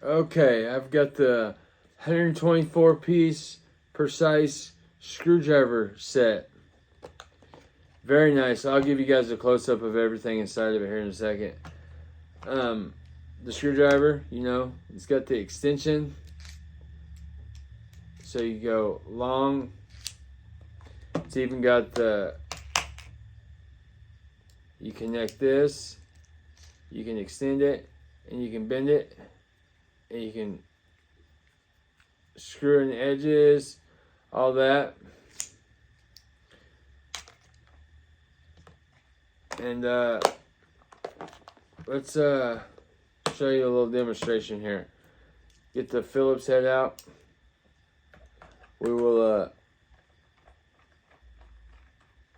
Okay, I've got the 124 piece precise screwdriver set. Very nice. I'll give you guys a close-up of everything inside of it here in a second. The screwdriver, you know, it's got the extension. So you go long. It's even got the, you connect this, you can extend it, and you can bend it, and you can screw in the edges, all that. And let's show you a little demonstration here. Get the Phillips head out. We will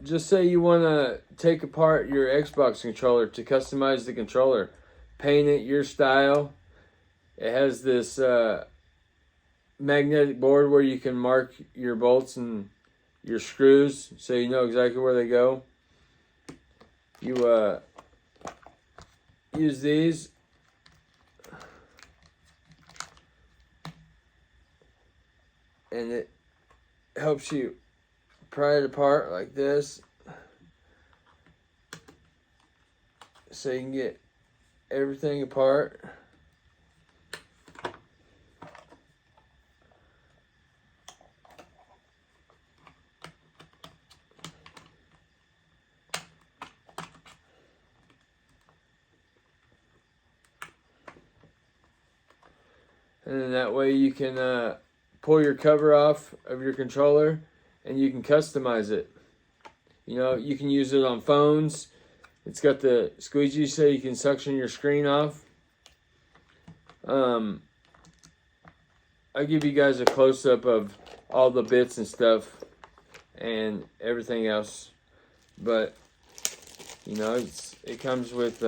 just say you want to take apart your Xbox controller to customize the controller. Paint it your style. It has this magnetic board where you can mark your bolts and your screws so you know exactly where they go. You use these. And it helps you pry it apart like this, so you can get everything apart. And then that way you can pull your cover off of your controller and you can customize it. You know, you can use it on phones. It's got the squeegee so you can suction your screen off. I'll give you guys a close-up of all the bits and stuff and everything else. But, you know, it comes with,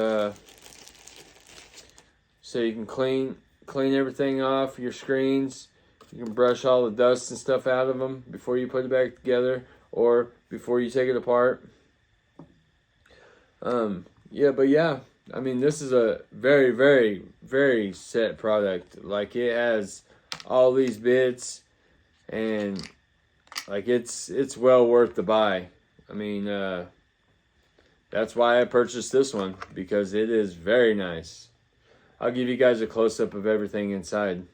so you can clean everything off your screens. You can brush all the dust and stuff out of them before you put it back together or before you take it apart. Yeah, I mean, this is a very, very, very set product. Like, it has all these bits and like it's well worth the buy. I mean, that's why I purchased this one, because it is very nice. I'll give you guys a close-up of everything inside.